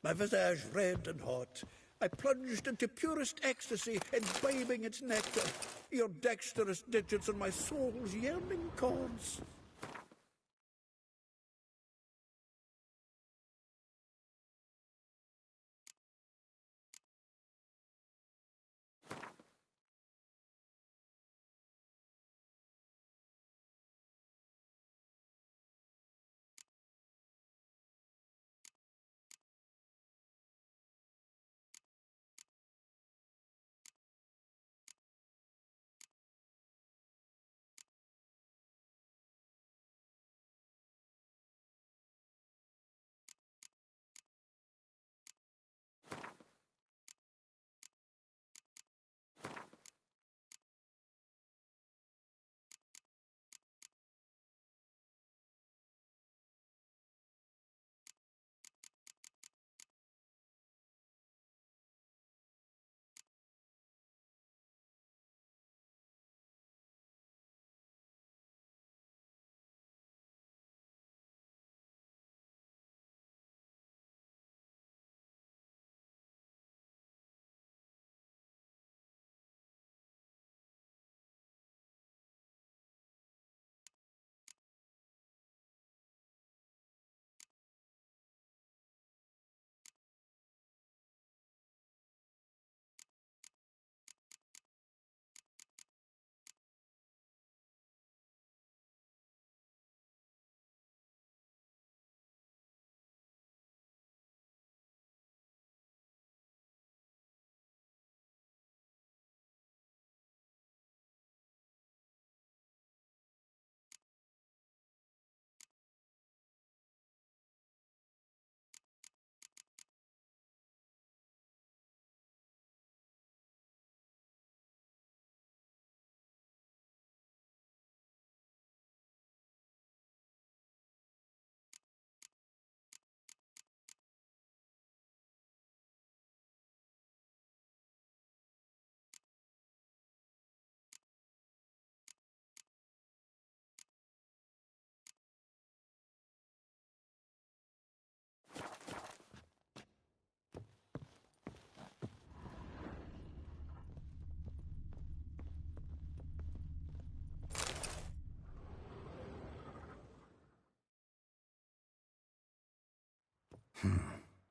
my visage red and hot. I plunged into purest ecstasy, imbibing its nectar, your dexterous digits on my soul's yearning chords. —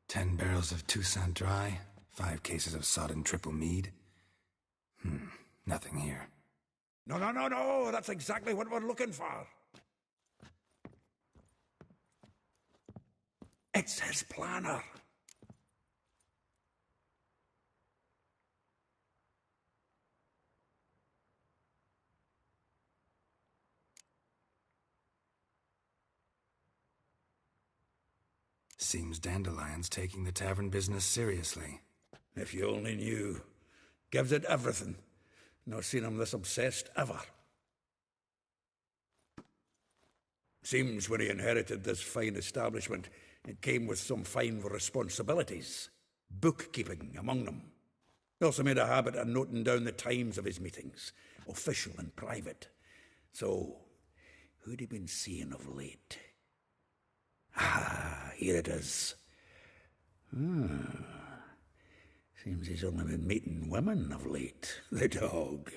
10 barrels of Toussaint Dry, 5 cases of sodden triple mead. Nothing here. No, that's exactly what we're looking for. It's his planner. Seems Dandelion's taking the tavern business seriously. If you only knew. Gives it everything. Not seen him this obsessed ever. Seems when he inherited this fine establishment, it came with some fine responsibilities. Bookkeeping among them. He also made a habit of noting down the times of his meetings, official and private. So, who'd he been seeing of late? Here it is. Seems he's only been meeting women of late, the dog.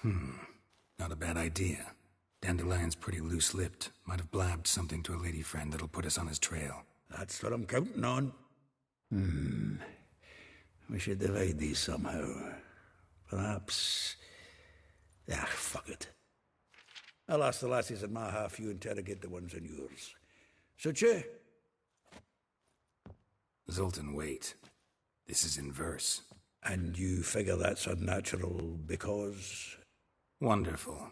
Not a bad idea. Dandelion's pretty loose-lipped. Might have blabbed something to a lady friend that'll put us on his trail. That's what I'm counting on. We should divide these somehow. Perhaps... fuck it. I'll ask the lassies in my half, you interrogate the ones in yours. Suit you? Zoltan, wait. This is in verse. And you figure that's unnatural because... Wonderful.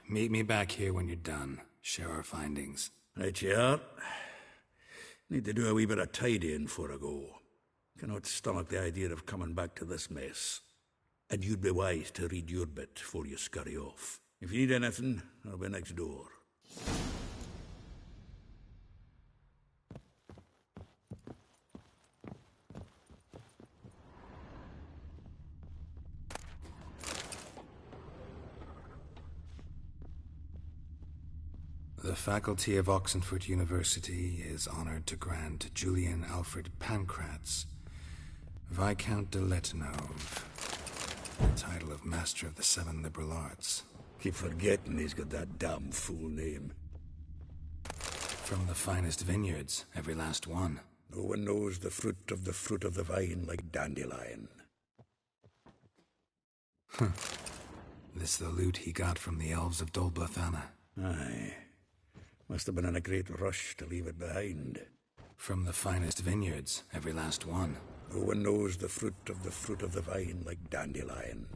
Meet me back here when you're done. Share our findings. Right you are. Need to do a wee bit of tidying before I go. Cannot stomach the idea of coming back to this mess. And you'd be wise to read your bit before you scurry off. If you need anything, I'll be next door. The faculty of Oxenford University is honored to grant Julian Alfred Pancratz, Viscount de Letenove, the title of Master of the Seven Liberal Arts. Keep forgetting he's got that damn fool name. From the finest vineyards, every last one. No one knows the fruit of the vine like Dandelion. This the loot he got from the elves of Dol Blathanna. Aye. Must have been in a great rush to leave it behind. From the finest vineyards, every last one. No one knows the fruit of the vine like Dandelion.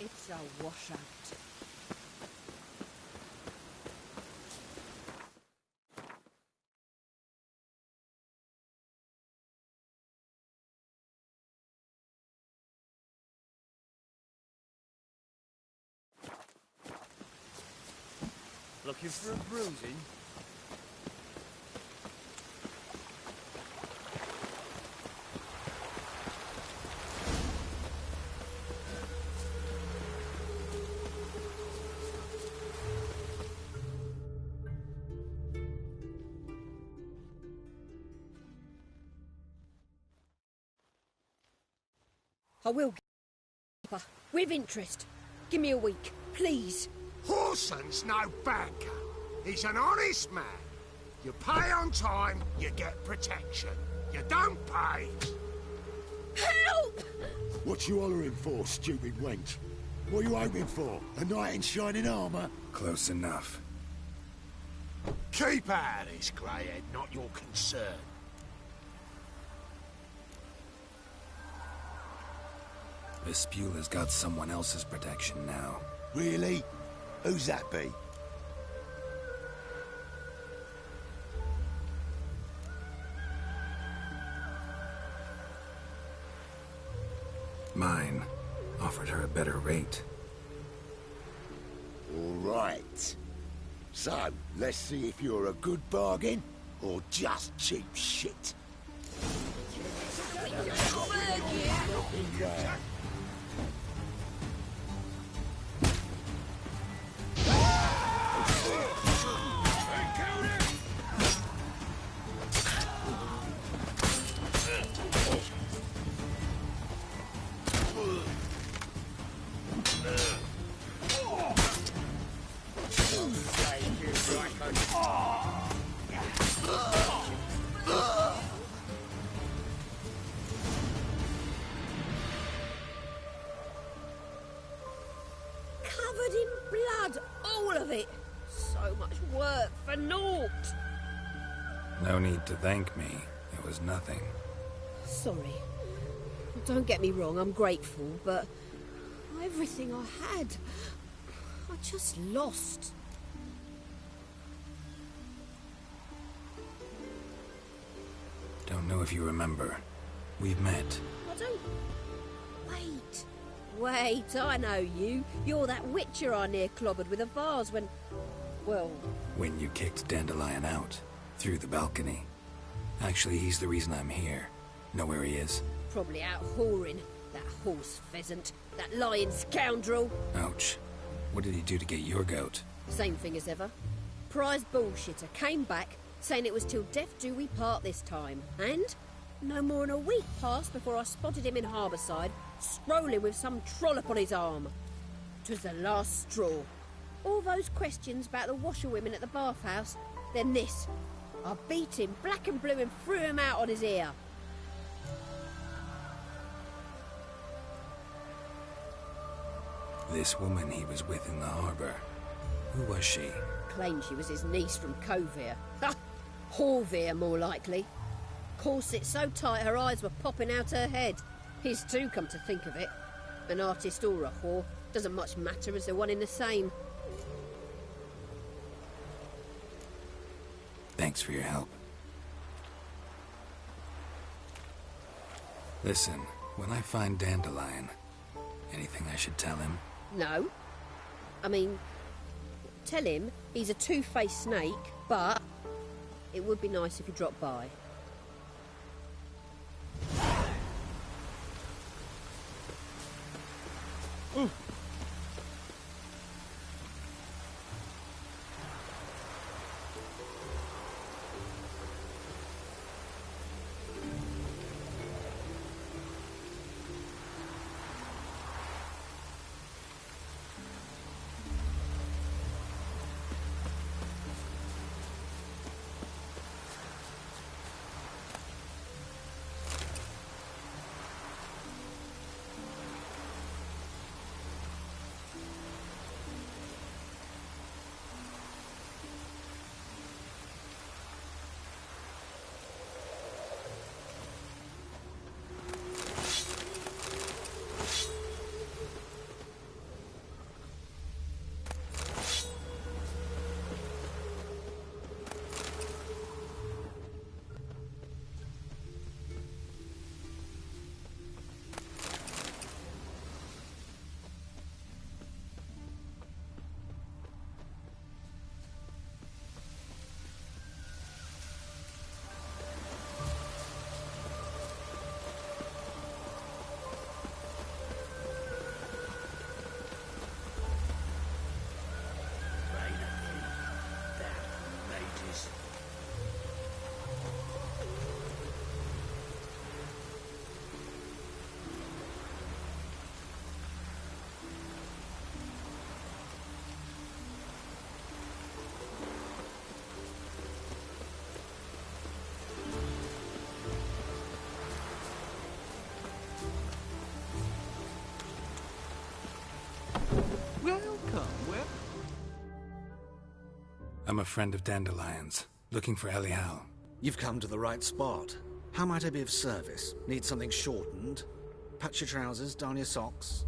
It's a washout. Looking for a bruising? I will, Keeper. With interest. Give me a week, please. Horson's no banker. He's an honest man. You pay on time, you get protection. You don't pay... Help! What you hollering for, stupid wench? What are you hoping for? A knight in shining armour? Close enough. Keep out of this, Greyhead, not your concern. Vespula's got someone else's protection now. Really? Who's that be? Mine offered her a better rate. All right. So, let's see if you're a good bargain or just cheap shit. Looking round. of it. So much work for naught. No need to thank me. It was nothing. Sorry. Don't get me wrong, I'm grateful, but everything I had, I just lost. Don't know if you remember. We've met. I don't... Wait, I know you. You're that witcher I near clobbered with a vase when... Well... When you kicked Dandelion out. Through the balcony. Actually, he's the reason I'm here. Know where he is? Probably out whoring. That horse pheasant. That lying scoundrel. Ouch. What did he do to get your goat? Same thing as ever. Prize bullshitter came back, saying it was till death do we part this time. And no more than a week passed before I spotted him in Harbourside, strolling with some trollop on his arm. 'Twas the last straw. All those questions about the washerwomen at the bathhouse, then this. I beat him black and blue and threw him out on his ear. This woman he was with in the harbour. Who was she? Claimed she was his niece from Kovir. Ha! Horvir, more likely. Corset so tight her eyes were popping out her head. His too, come to think of it. An artist or a whore doesn't much matter as they're one in the same. Thanks for your help. Listen, when I find Dandelion, anything I should tell him? No. I mean, tell him he's a two-faced snake, but it would be nice if he dropped by. I'm a friend of Dandelion's, looking for Elial. You've come to the right spot. How might I be of service? Need something shortened? Patch your trousers, darn your socks?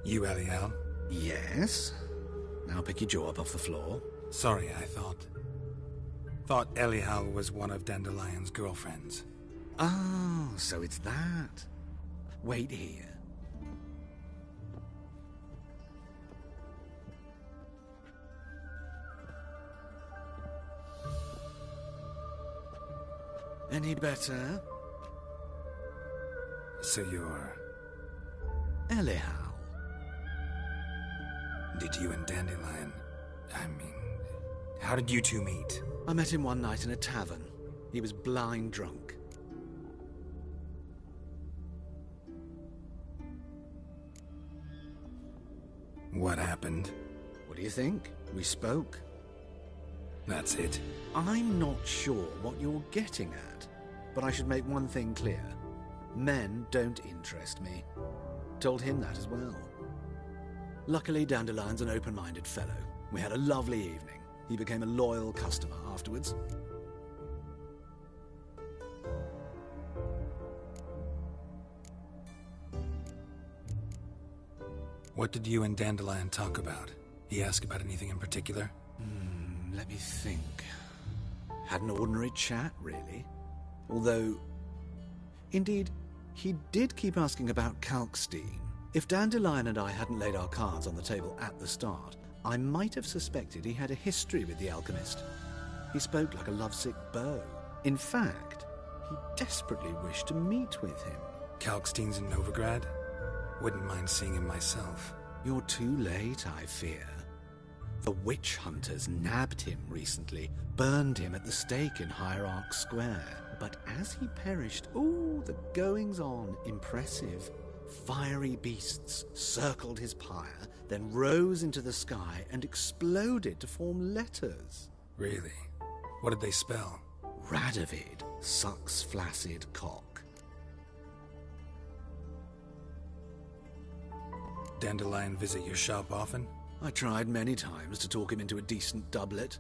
You Elial? Yes. Now pick your jaw up off the floor. Sorry, I thought Elial was one of Dandelion's girlfriends. Oh, so it's that. Wait here. Any better? So you're... Elial. Did you and Dandelion... how did you two meet? I met him one night in a tavern. He was blind drunk. What happened? What do you think? We spoke. That's it. I'm not sure what you're getting at, but I should make one thing clear. Men don't interest me. Told him that as well. Luckily, Dandelion's an open-minded fellow. We had a lovely evening. He became a loyal customer afterwards. What did you and Dandelion talk about? He asked about anything in particular? Let me think. Had an ordinary chat, really. Although, indeed, he did keep asking about Kalkstein. If Dandelion and I hadn't laid our cards on the table at the start, I might have suspected he had a history with the alchemist. He spoke like a lovesick beau. In fact, he desperately wished to meet with him. Kalkstein's in Novigrad? Wouldn't mind seeing him myself. You're too late, I fear. The witch hunters nabbed him recently, burned him at the stake in Hierarch Square. But as he perished, the goings-on impressive. Fiery beasts circled his pyre, then rose into the sky and exploded to form letters. Really? What did they spell? Radovid sucks flaccid cock. Dandelion visit your shop often? I tried many times to talk him into a decent doublet.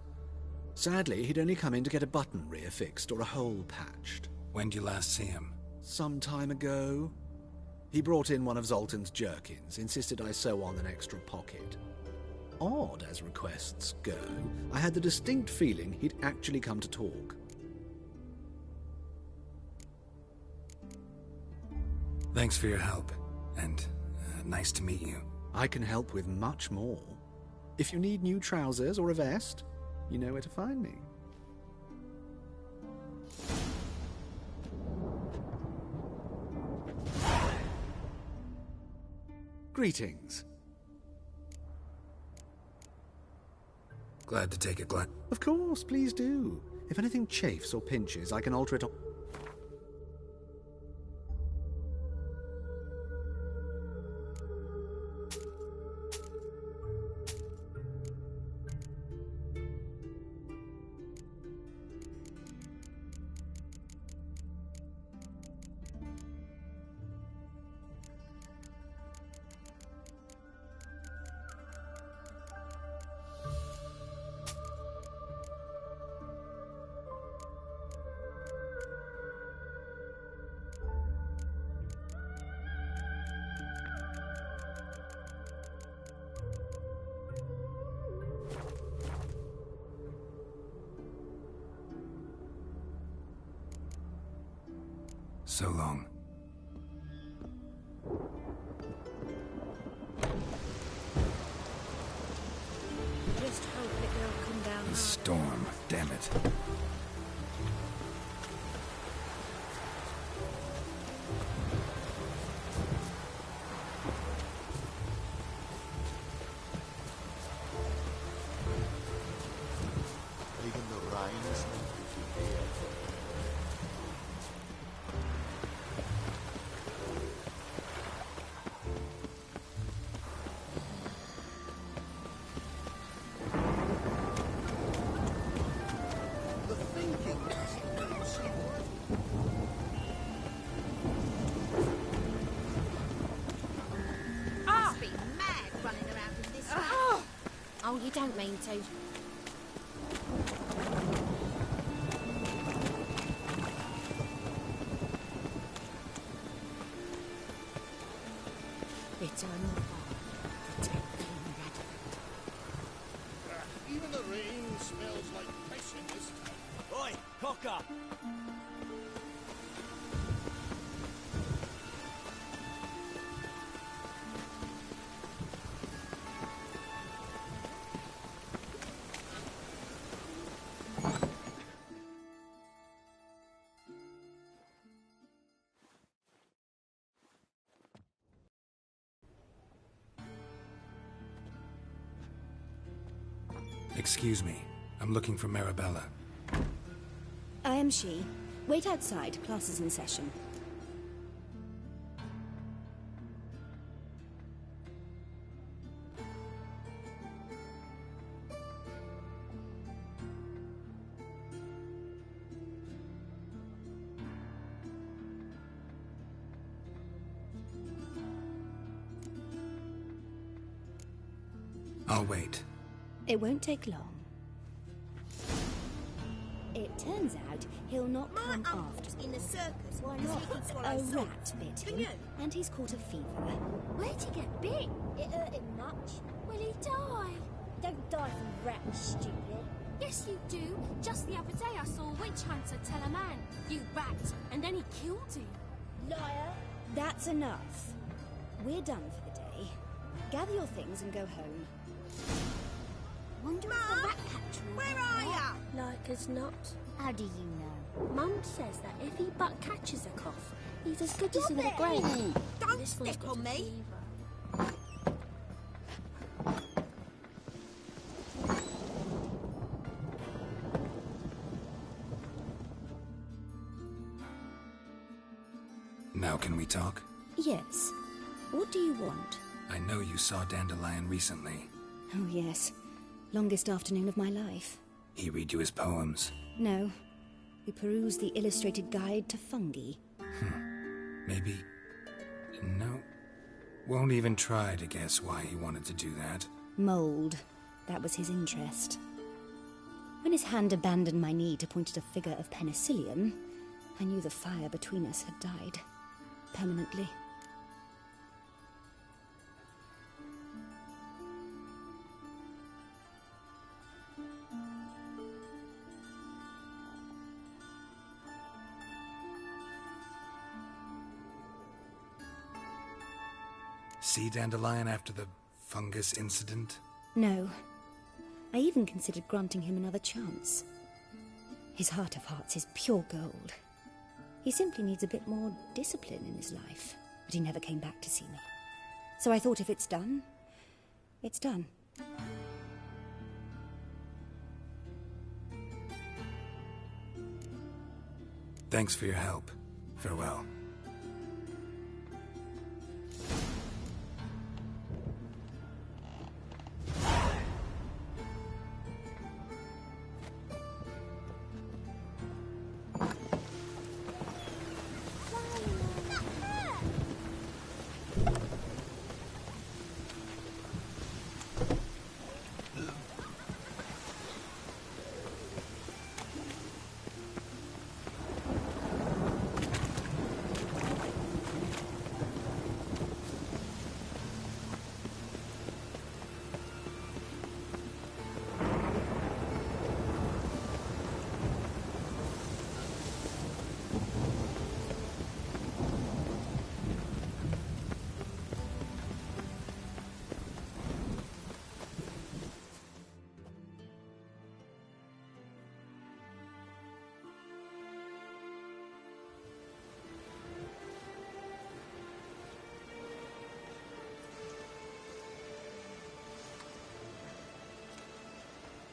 Sadly, he'd only come in to get a button reaffixed or a hole patched. When did you last see him? Some time ago. He brought in one of Zoltan's jerkins, insisted I sew on an extra pocket. Odd as requests go, I had the distinct feeling he'd actually come to talk. Thanks for your help, and nice to meet you. I can help with much more. If you need new trousers or a vest, you know where to find me. Greetings. Glad to take it, Glenn. Of course, please do. If anything chafes or pinches, I can alter it. So long. Just hope it will come down. The storm, damn it. Even the rain is not with you here. Must be mad running around in this. Oh, you don't mean to. It's on protecting Radovid. Even the rain smells like piss in this town. Oi, cocker! Excuse me. I'm looking for Marabella. I am she. Wait outside. Class is in session. I'll wait. It won't take long. It turns out he'll not come after in the circus. Why because not? he can swallow A salt. rat bit Can him, you? and he's caught a fever. Where'd he get bit? It hurt him much. Will he die? Don't die from rats, stupid. Yes, you do. Just the other day I saw a witch hunter tell a man, "You rat," and then he killed him. Liar. That's enough. We're done for the day. Gather your things and go home. Wonder if the rat catcher will Where be are there. ya? Like as not. How do you know? Mum says that if he but catches a cough, he's as good as in the grave. Don't This one's step got on a me. fever. Now can we talk? Yes. What do you want? I know you saw Dandelion recently. Oh, yes. Longest afternoon of my life. He read you his poems. No. We perused the illustrated guide to fungi. Maybe... No. Won't even try to guess why he wanted to do that. Mold. That was his interest. When his hand abandoned my knee to point at a figure of penicillium, I knew the fire between us had died. Permanently. See Dandelion after the fungus incident? No. I even considered granting him another chance. His heart of hearts is pure gold. He simply needs a bit more discipline in his life. But he never came back to see me. So I thought if it's done, it's done. Thanks for your help. Farewell.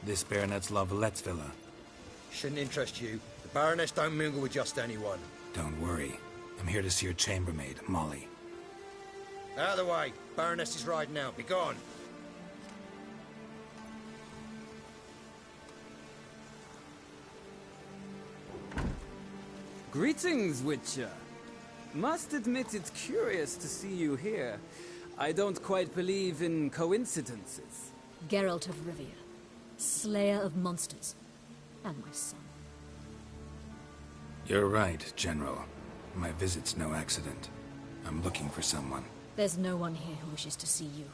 This Baronet's La Vallette's villa. Shouldn't interest you. The Baroness don't mingle with just anyone. Don't worry. I'm here to see your chambermaid, Molly. Out of the way. Baroness is riding out. Be gone. Greetings, Witcher. Must admit it's curious to see you here. I don't quite believe in coincidences. Geralt of Rivia, Slayer of Monsters, and my son. You're right, General. My visit's no accident. I'm looking for someone. There's no one here who wishes to see you.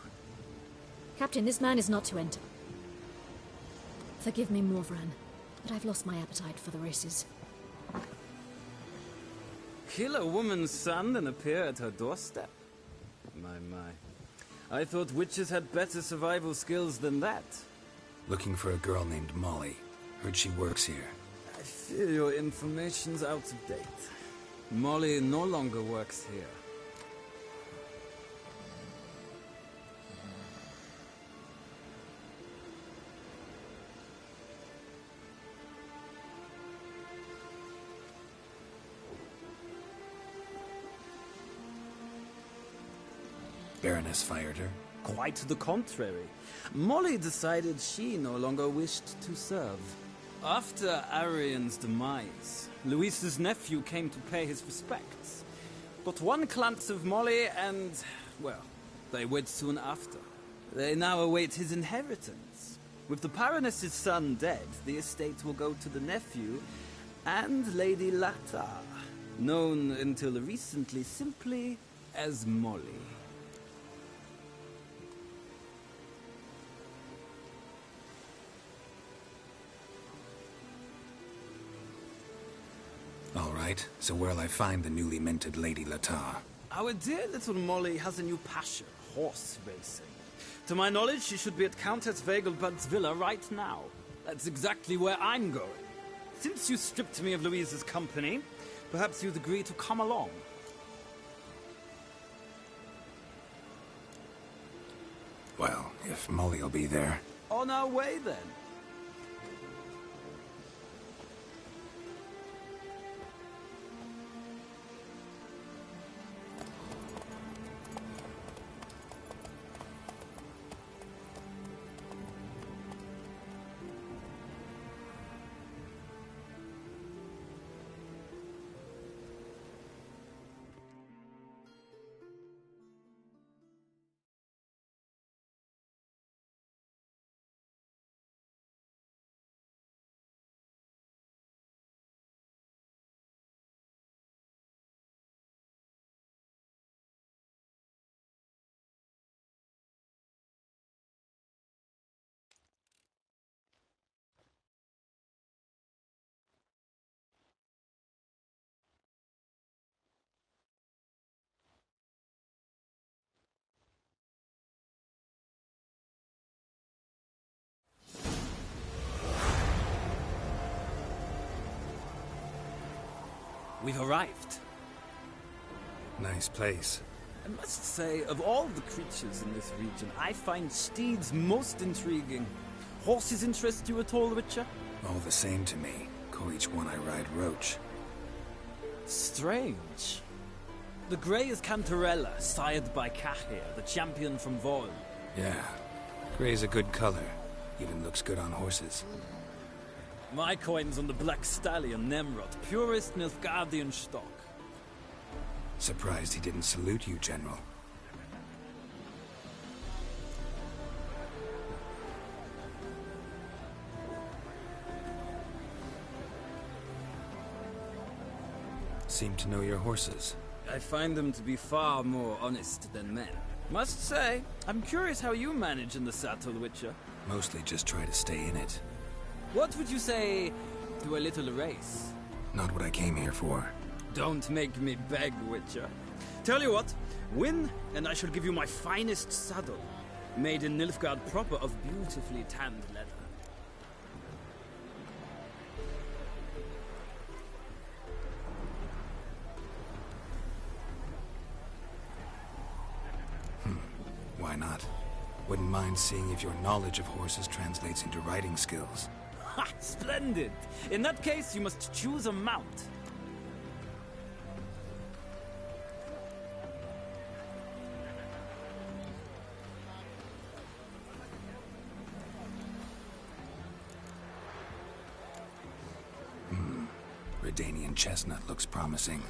Captain, this man is not to enter. Forgive me, Morvran, but I've lost my appetite for the races. Kill a woman's son and appear at her doorstep? My. I thought witches had better survival skills than that. Looking for a girl named Molly. Heard she works here. I fear your information's out of date. Molly no longer works here. Baroness fired her. Quite the contrary. Molly decided she no longer wished to serve. After Arian's demise, Luis's nephew came to pay his respects. But one glance of Molly and, well, they wed soon after. They now await his inheritance. With the Baroness's son dead, the estate will go to the nephew and Lady Latta, known until recently simply as Molly. All right, so where'll I find the newly minted Lady Latta? Our dear little Molly has a new passion, horse racing. To my knowledge, she should be at Countess Vegelbud's villa right now. That's exactly where I'm going. Since you stripped me of Louise's company, perhaps you'd agree to come along. Well, if Molly'll be there. On our way, then. We've arrived. Nice place. I must say, of all the creatures in this region, I find steeds most intriguing. Horses interest you at all, Witcher? All the same to me. Call each one I ride Roach. Strange. The grey is Cantarella, sired by Cahir, the champion from Vol. Yeah. Gray's a good color. Even looks good on horses. My coin's on the Black Stallion, Nemrod, purest Nilfgaardian stock. Surprised he didn't salute you, General. Seem to know your horses. I find them to be far more honest than men. Must say, I'm curious how you manage in the saddle, Witcher. Mostly just try to stay in it. What would you say to a little race? Not what I came here for. Don't make me beg, Witcher. Tell you what, win, and I shall give you my finest saddle, made in Nilfgaard proper of beautifully tanned leather. Why not? Wouldn't mind seeing if your knowledge of horses translates into riding skills. Ha! Splendid! In that case, you must choose a mount. Redanian chestnut looks promising.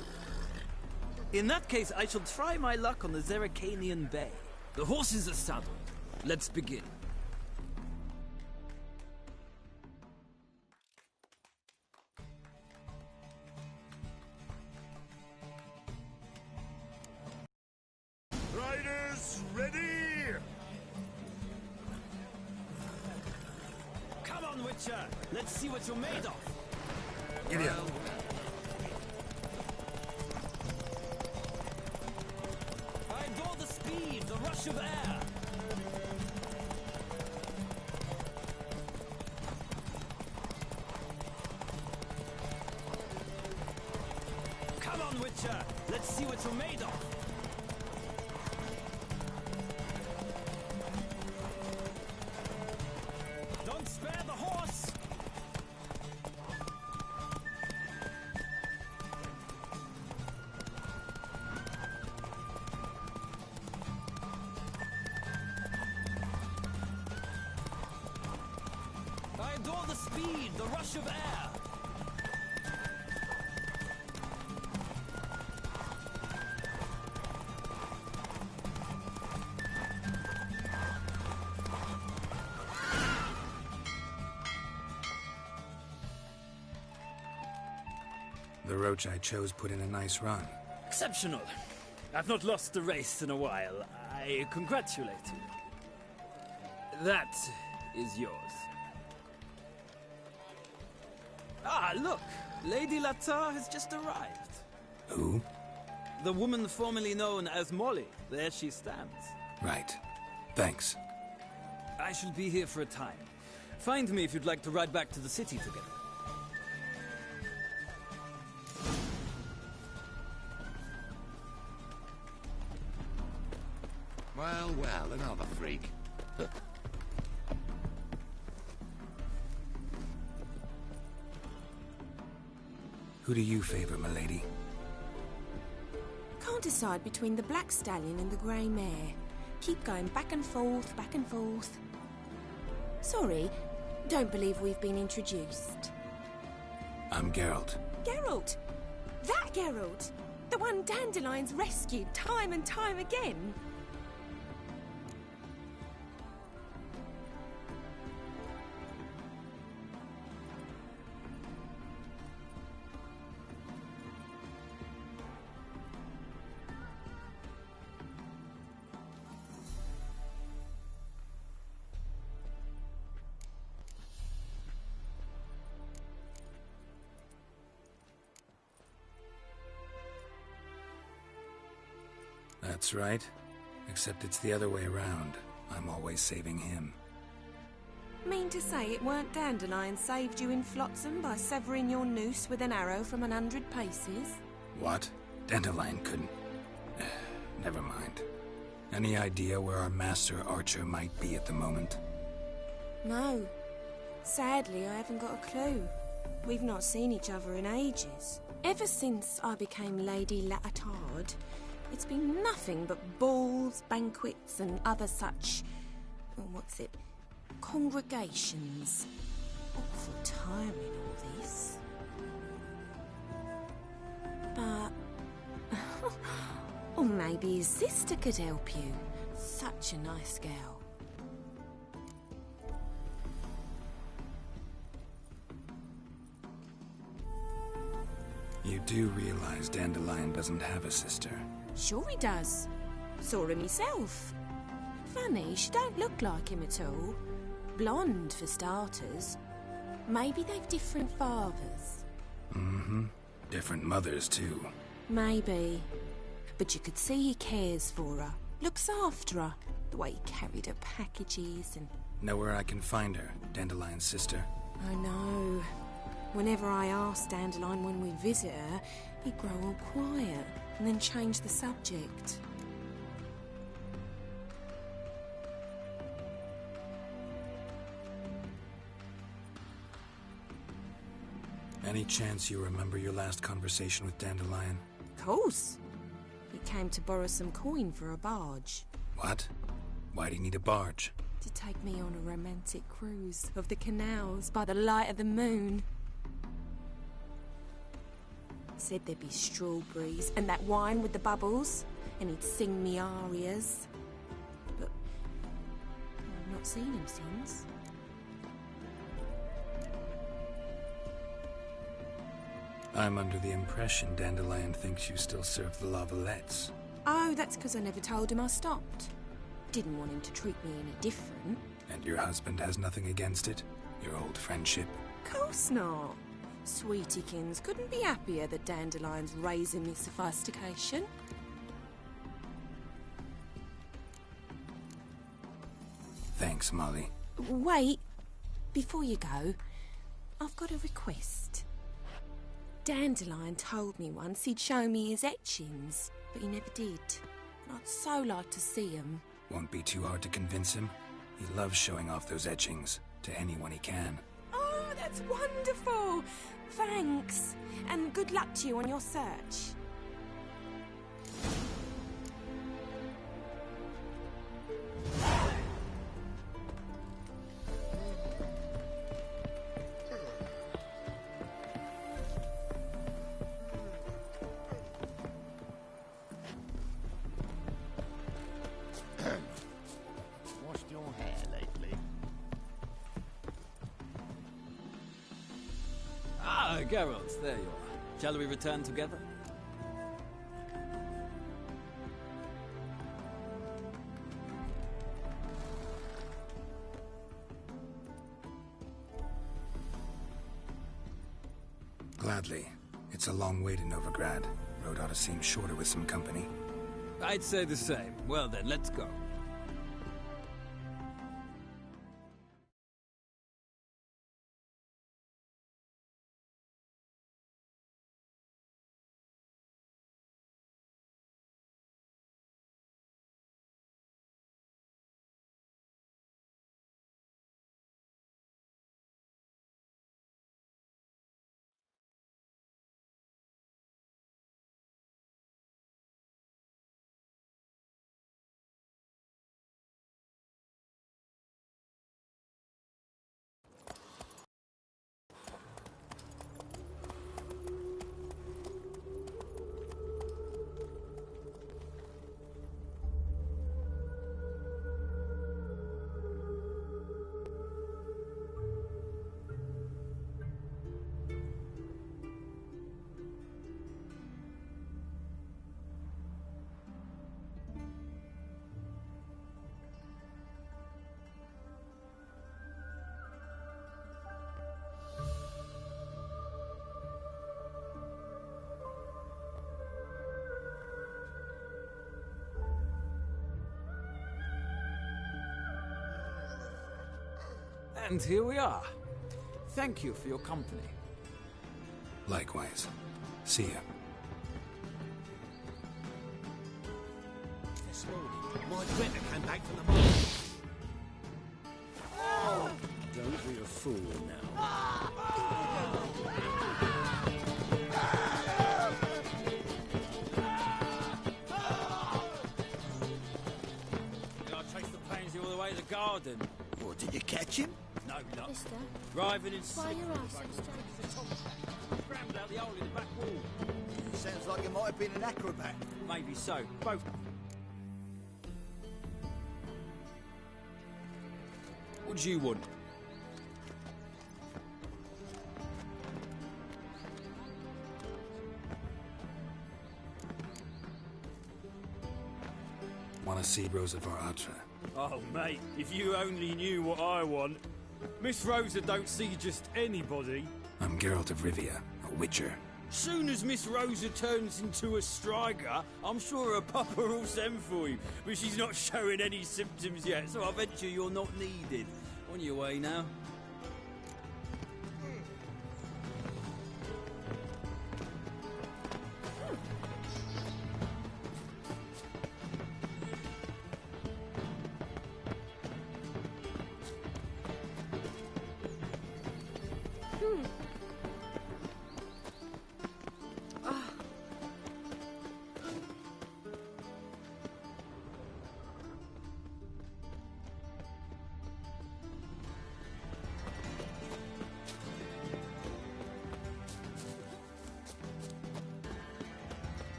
In that case, I shall try my luck on the Zerrikanian Bay. The horses are saddled. Let's begin. Riders, ready! Come on, Witcher! Let's see what you're made of! Giddy up. I adore the speed, the rush of air! Come on, Witcher! Let's see what you're made of! Don't spare the horse! I adore the speed, the rush of air! The roach I chose put in a nice run. Exceptional. I've not lost a race in a while. I congratulate you. That is yours. Ah, look! Lady Latar has just arrived. Who? The woman formerly known as Molly. There she stands. Right. Thanks. I shall be here for a time. Find me if you'd like to ride back to the city together. Well, well, another freak. Who do you favor, milady? Can't decide between the black stallion and the grey mare. Keep going back and forth, back and forth. Sorry, don't believe we've been introduced. I'm Geralt. Geralt! That Geralt! The one Dandelion's rescued time and time again! That's right. Except it's the other way around. I'm always saving him. Mean to say it weren't Dandelion saved you in Flotsam by severing your noose with an arrow from 100 paces? What? Dandelion couldn't... Never mind. Any idea where our master archer might be at the moment? No. Sadly, I haven't got a clue. We've not seen each other in ages. Ever since I became Lady Latard, it's been nothing but balls, banquets, and other such... congregations. Awful tiring, all this. But... or maybe his sister could help you. Such a nice girl. You do realize Dandelion doesn't have a sister? Sure he does. Saw him myself. Funny, she don't look like him at all. Blonde, for starters. Maybe they've different fathers. Mm-hmm. Different mothers, too. Maybe. But you could see he cares for her. Looks after her. The way he carried her packages and... Know where I can find her, Dandelion's sister? I know. Whenever I ask Dandelion when we visit her, he'd grow all quiet and then change the subject. Any chance you remember your last conversation with Dandelion? Of course. He came to borrow some coin for a barge. What? Why do you need a barge? To take me on a romantic cruise of the canals by the light of the moon. Said there'd be strawberries and that wine with the bubbles, and he'd sing me arias. But I've not seen him since. I'm under the impression Dandelion thinks you still serve the Lavalettes. Oh, that's because I never told him I stopped. Didn't want him to treat me any different. And your husband has nothing against it? Your old friendship? Course not. Sweetiekins couldn't be happier that Dandelion's raising me sophistication. Thanks, Molly. Wait. Before you go, I've got a request. Dandelion told me once he'd show me his etchings, but he never did. And I'd so like to see them. Won't be too hard to convince him. He loves showing off those etchings to anyone he can. Oh, that's wonderful! Thanks. And good luck to you on your search. Washed your hair lately? Ah, Geralt, there you are. Shall we return together? Gladly. It's a long way to Novigrad. Road ought to seem shorter with some company. I'd say the same. Well then, let's go. And here we are. Thank you for your company. Likewise. See ya. This morning, my friend came back from the mine. Don't be a fool now. I chased the pansy all the way to the garden. What, did you catch him? No, not. Mister, Driving in why your eyes so strange? Scrambled out the hole in the back wall. Sounds like you might have been an acrobat. Maybe so. Both. What do you want? Want to see Rosa var Atra? Oh, mate, if you only knew what I want. Miss Rosa don't see just anybody. I'm Geralt of Rivia, a witcher. Soon as Miss Rosa turns into a striker, I'm sure her papa will send for you. But she's not showing any symptoms yet, so I venture you're not needed. On your way now.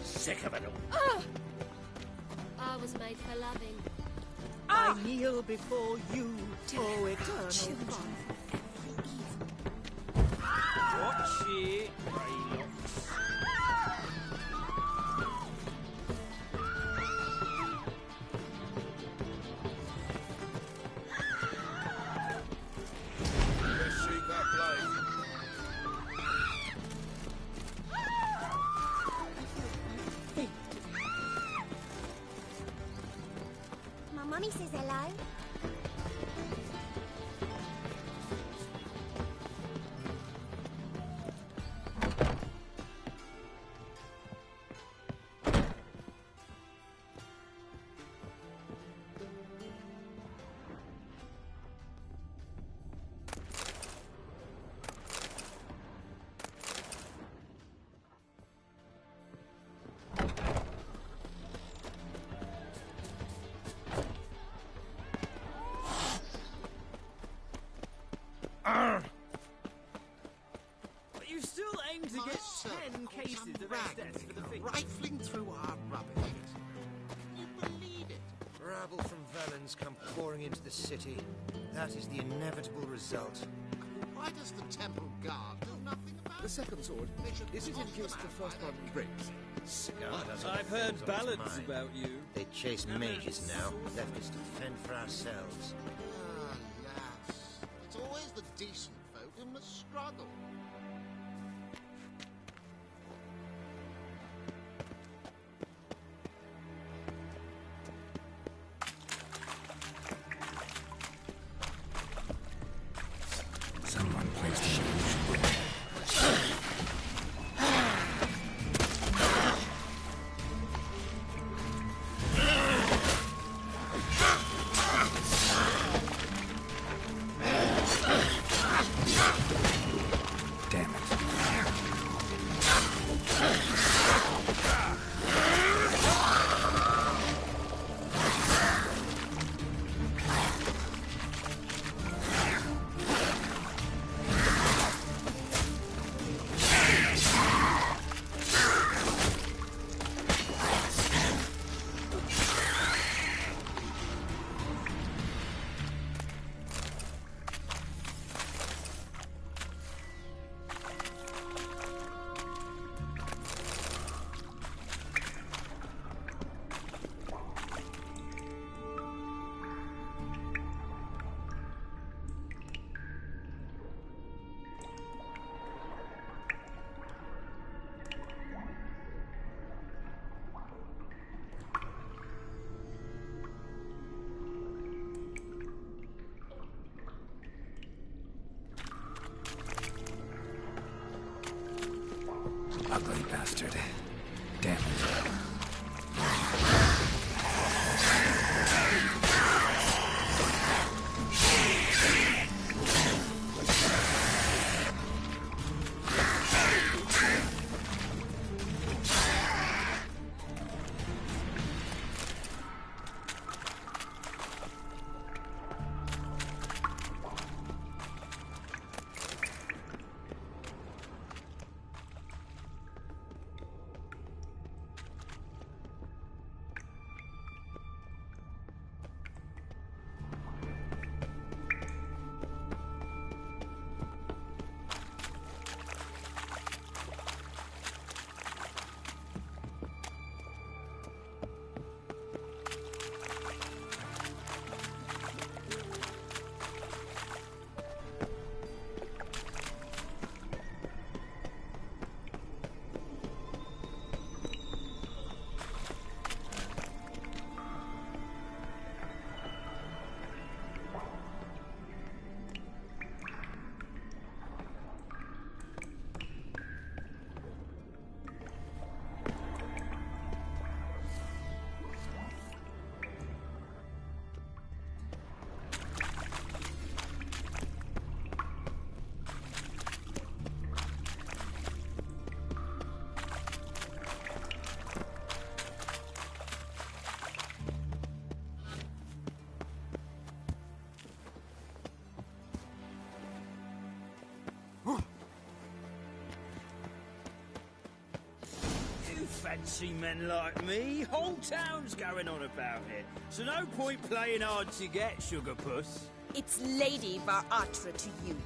Sick of it all. I was made for loving. I kneel before you, oh eternal Father. Watch it, Greylocks. Let's shoot that blade. My mummy says hello. But you still aim to get 10 cases of SDS for the thing. Rifling through our rubbish. Can you believe it? Rabble from Valens come pouring into the city. That is the inevitable result. Why does the Temple Guard do The second sword, is it in case the first one breaks? I've heard ballads about you. They chase mages now, left us to fend for ourselves. Alas, it's always the decent folk who must struggle. Someone placed an illusion. Damn it. Ugly bastard. Damn it. Fancy men like me, whole town's going on about it. So no point playing hard to get, Sugar Puss. It's Lady Var-Atra to you.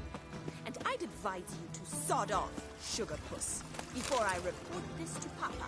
And I'd advise you to sod off, Sugar Puss, before I report this to Papa.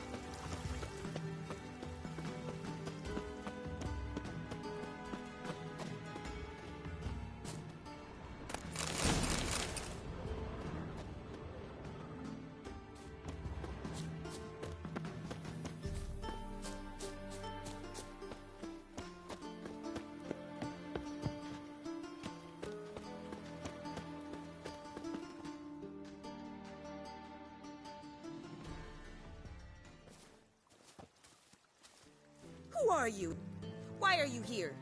Who are you? Why are you here?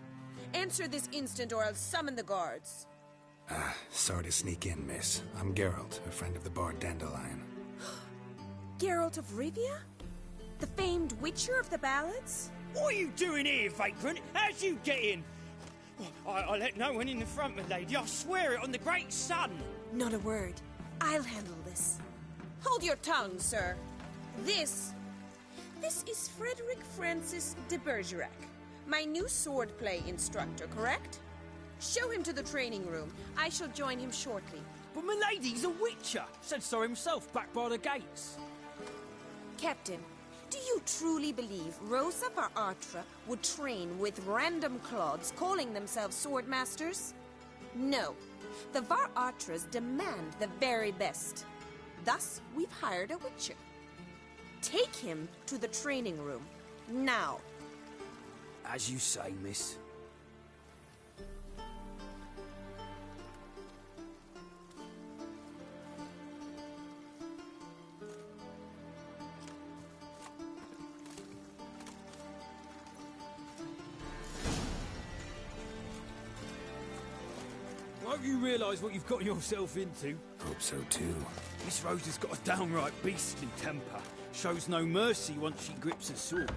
Answer this instant or I'll summon the guards. Sorry to sneak in, miss. I'm Geralt, a friend of the bard Dandelion. Geralt of Rivia? The famed witcher of the ballads? What are you doing here, vagrant? How'd you get in? I let no one in the front, my lady. I swear it on the great sun. Not a word. I'll handle this. Hold your tongue, sir. This is Frederick Francis de Bergerac, my new swordplay instructor, correct? Show him to the training room. I shall join him shortly. But Milady's a witcher! Said so himself back by the gates. Captain, do you truly believe Rosa var Artra would train with random clods calling themselves swordmasters? No. The Var Artras demand the very best. Thus, we've hired a witcher. Take him to the training room. Now. As you say, miss. Won't you realise what you've got yourself into? Hope so too. Miss Rosa's got a downright beastly temper. Shows no mercy once she grips a sword.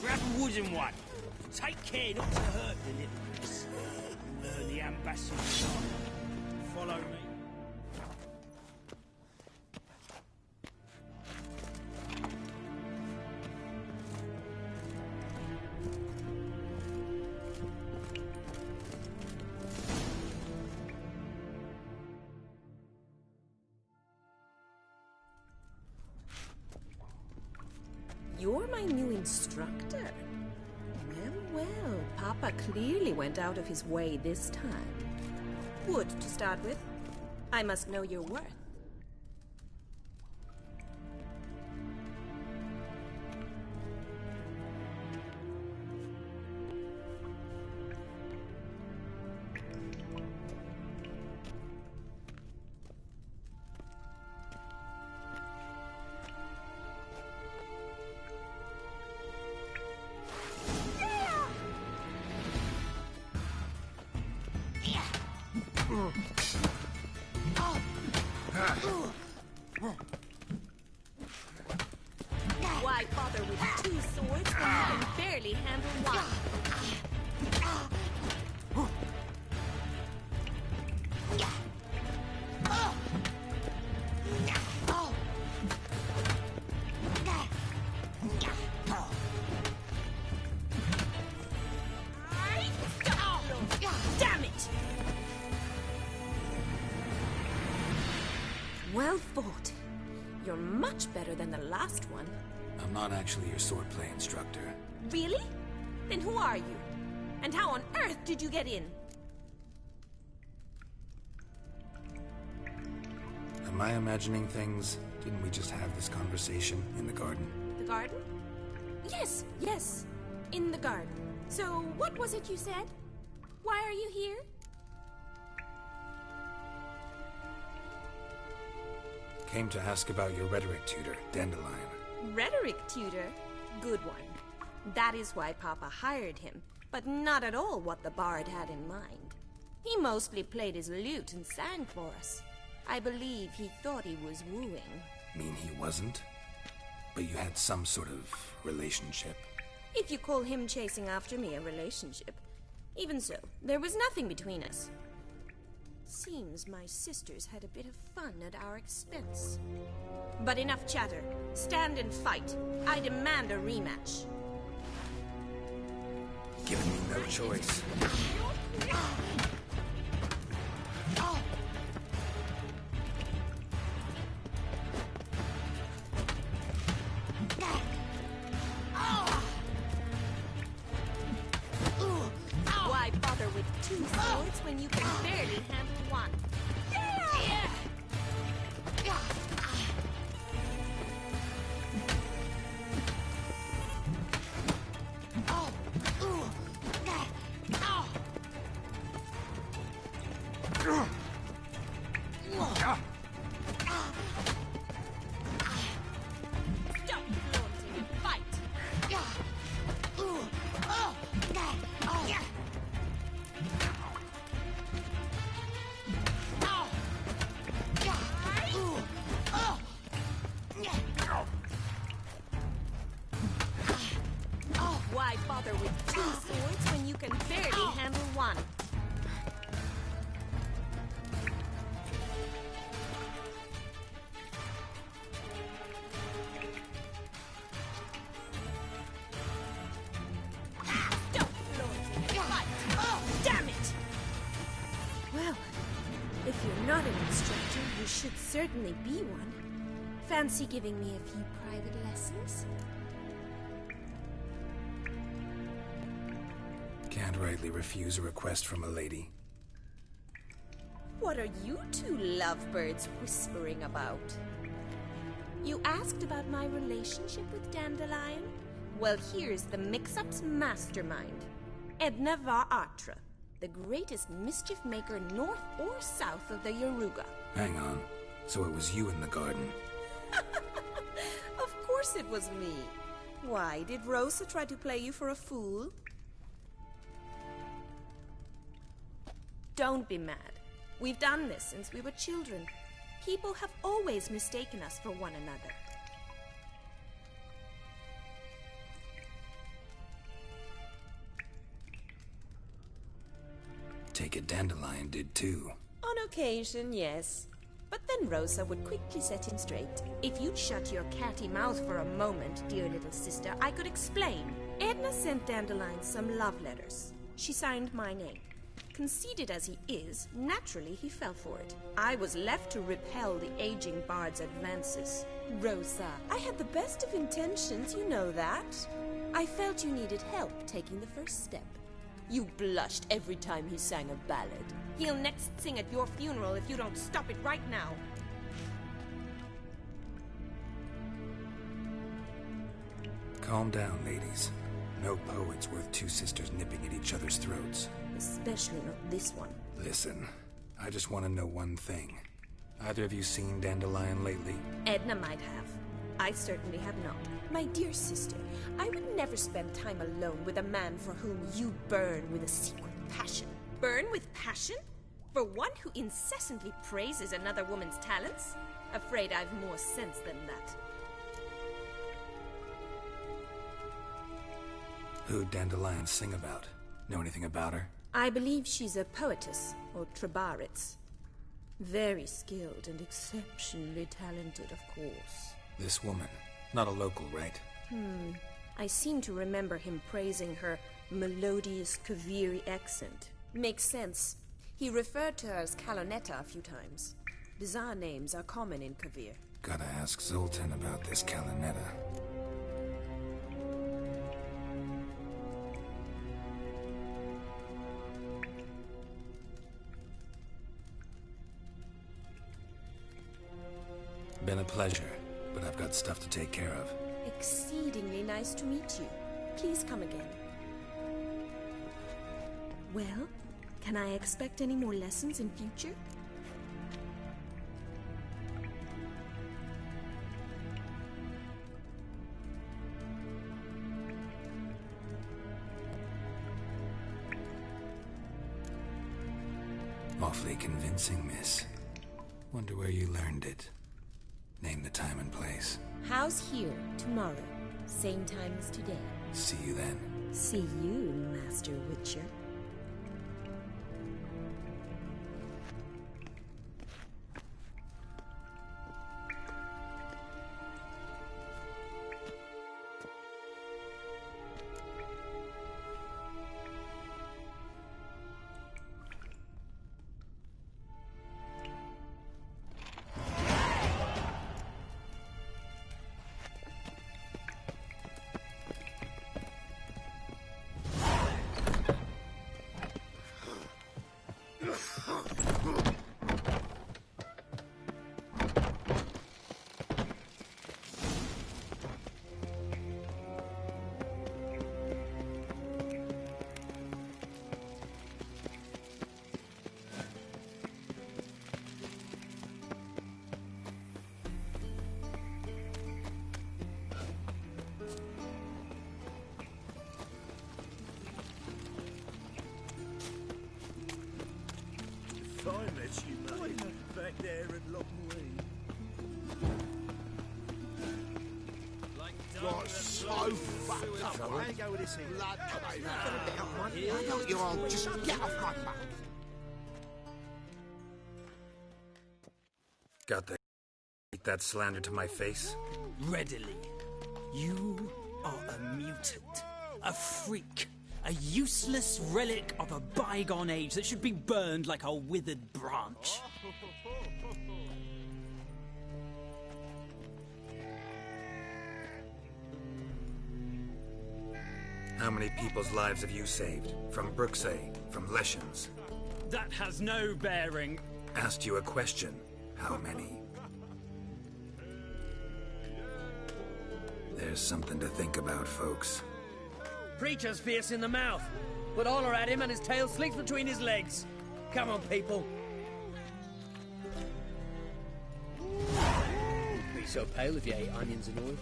Grab a wooden one. Take care not to hurt the little miss. Learn the ambassador's art. Follow me. You're my new instructor. Well, Papa clearly went out of his way this time. Wood, to start with. I must know your worth. Why bother with two swords when you can barely handle one? Damn it! Well fought. You're much better than the last one. I'm not actually your swordplay instructor. Really? Then who are you? And how on earth did you get in? Am I imagining things? Didn't we just have this conversation in the garden? The garden? Yes, yes. In the garden. So, what was it you said? Why are you here? Came to ask about your rhetoric tutor, Dandelion. Rhetoric tutor? Good one. That is why Papa hired him, but not at all what the bard had in mind. He mostly played his lute and sang for us. I believe he thought he was wooing. Mean he wasn't? But you had some sort of relationship? If you call him chasing after me a relationship. Even so, there was nothing between us. Seems my sisters had a bit of fun at our expense. But enough chatter. Stand and fight. I demand a rematch. Giving me no choice. Why bother with two swords when you can barely handle one? Stop flaunting and fight! Why bother with two swords when you can barely handle one? If you're not an instructor, you should certainly be one. Fancy giving me a few private lessons? Can't rightly refuse a request from a lady. What are you two lovebirds whispering about? You asked about my relationship with Dandelion? Well, here's the mix-up's mastermind. Edna var Atra, the greatest mischief maker north or south of the Yaruga. Hang on. So it was you in the garden? Of course it was me. Why, did Rosa try to play you for a fool? Don't be mad. We've done this since we were children. People have always mistaken us for one another. Take it Dandelion did too. On occasion, yes. But then Rosa would quickly set him straight. If you'd shut your catty mouth for a moment, dear little sister, I could explain. Edna sent Dandelion some love letters. She signed my name. Conceited as he is, naturally he fell for it. I was left to repel the aging bard's advances. Rosa, I had the best of intentions, you know that. I felt you needed help taking the first step. You blushed every time he sang a ballad. He'll next sing at your funeral if you don't stop it right now. Calm down, ladies. No poet's worth two sisters nipping at each other's throats. Especially not this one. Listen, I just want to know one thing. Either of you seen Dandelion lately? Edna might have. I certainly have not. My dear sister, I would never spend time alone with a man for whom you burn with a secret passion. Burn with passion? For one who incessantly praises another woman's talents? Afraid I've more sense than that. Who'd Dandelion sing about? Know anything about her? I believe she's a poetess, or Trebaritz. Very skilled and exceptionally talented, of course. This woman. Not a local, right? I seem to remember him praising her melodious Kaviri accent. Makes sense. He referred to her as Kalonetta a few times. Bizarre names are common in Kavir. Gotta ask Zoltan about this Kalonetta. Been a pleasure, but I've got stuff to take care of. Exceedingly nice to meet you. Please come again. Well, can I expect any more lessons in future? Awfully convincing, miss. Wonder where you learned it. Name the time and place. House here, tomorrow. Same time as today. See you then. See you, Master Witcher. I met you, mate. Back there at Lockwood. Got so fucked up. How you go with this here? Blood came out. I know you're on. Just get off my back. Got the eat that slander to my face? Readily. You are a mutant, a freak, A useless relic of a bygone age that should be burned like a withered branch. How many people's lives have you saved? From Bruxay, from Leshens? That has no bearing. Asked you a question. How many? There's something to think about, folks. Preacher's fierce in the mouth, but holler at him and his tail slinks between his legs. Come on, people. Wouldn't be so pale if you ate onions and oil.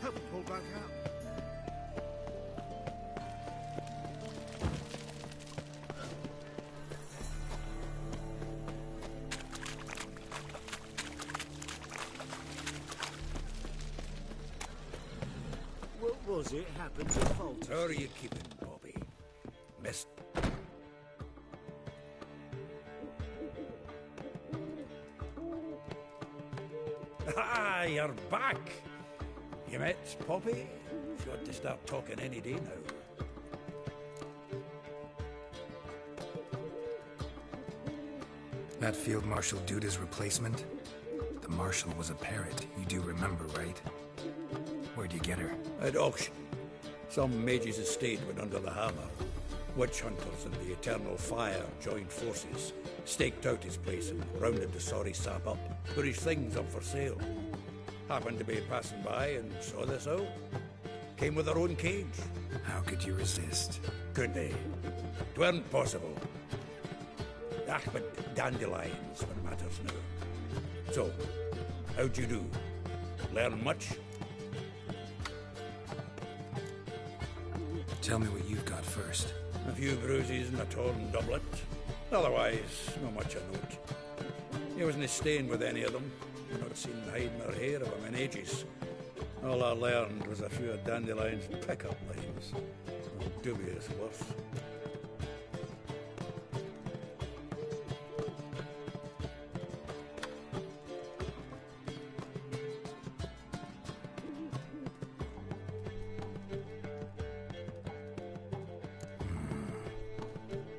Help pull back out. What was it happened to Fulton? How are you keeping, Bobby? Missed. Ah, you're back. You met Poppy? She ought to start talking any day now. That Field Marshal Duda's replacement? The Marshal was a parrot. You do remember, right? Where'd you get her? At auction. Some mage's estate went under the hammer. Witch hunters and the Eternal Fire joined forces, staked out his place and rounded the sorry sap up, put his things up for sale. Happened to be passing by and saw this out. Came with their own cage. How could you resist? Could they? 'Tweren't possible. Ah, but dandelions what matters now. So, how'd you do? Learn much? Tell me what you've got first. A few bruises and a torn doublet. Otherwise, not much of note. He wasn't staying with any of them. Not seen hiding or hair of him in ages. All I learned was a few of Dandelion's pick-up lines. Dubious worth.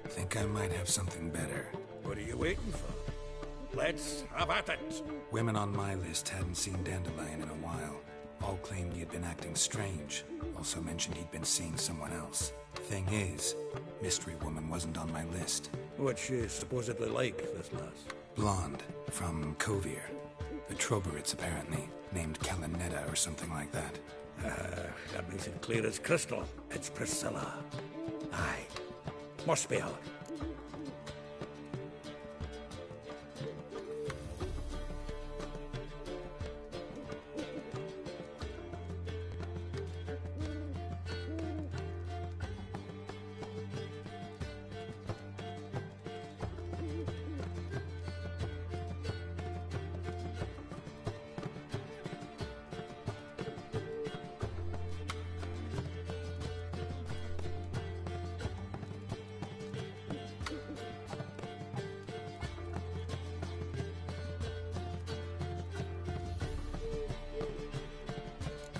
Think I might have something better. What are you waiting for? Let's have at it! Women on my list hadn't seen Dandelion in a while. All claimed he had been acting strange. Also mentioned he'd been seeing someone else. Thing is, Mystery Woman wasn't on my list. What's she supposedly like, this lass? Blonde, from Kovir. The Troberits, apparently. Named Kalanetta or something like that. That makes it clear as crystal. It's Priscilla. Aye. Must be her.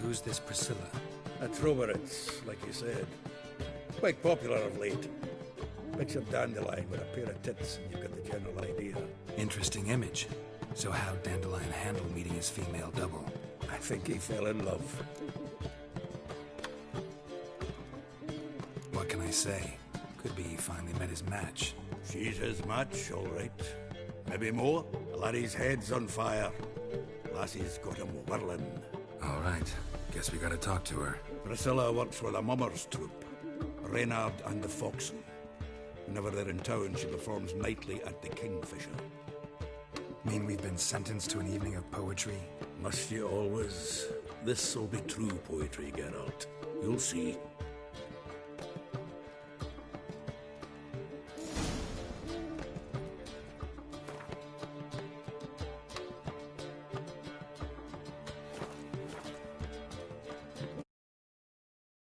Who's this Priscilla? A Troberits, like you said. Quite popular of late. Picture Dandelion with a pair of tits and you've got the general idea. Interesting image. So how'd Dandelion handle meeting his female double? I think he fell in love. What can I say? Could be he finally met his match. She's his match, all right. Maybe more. The laddie's head's on fire. Lassie's got him whirling. All right. Guess we gotta talk to her. Priscilla works for the Mummers troupe. Reynard and the Foxen. Whenever they're in town, she performs nightly at the Kingfisher. Mean we've been sentenced to an evening of poetry? Must you always? This'll be true poetry, Geralt. You'll see.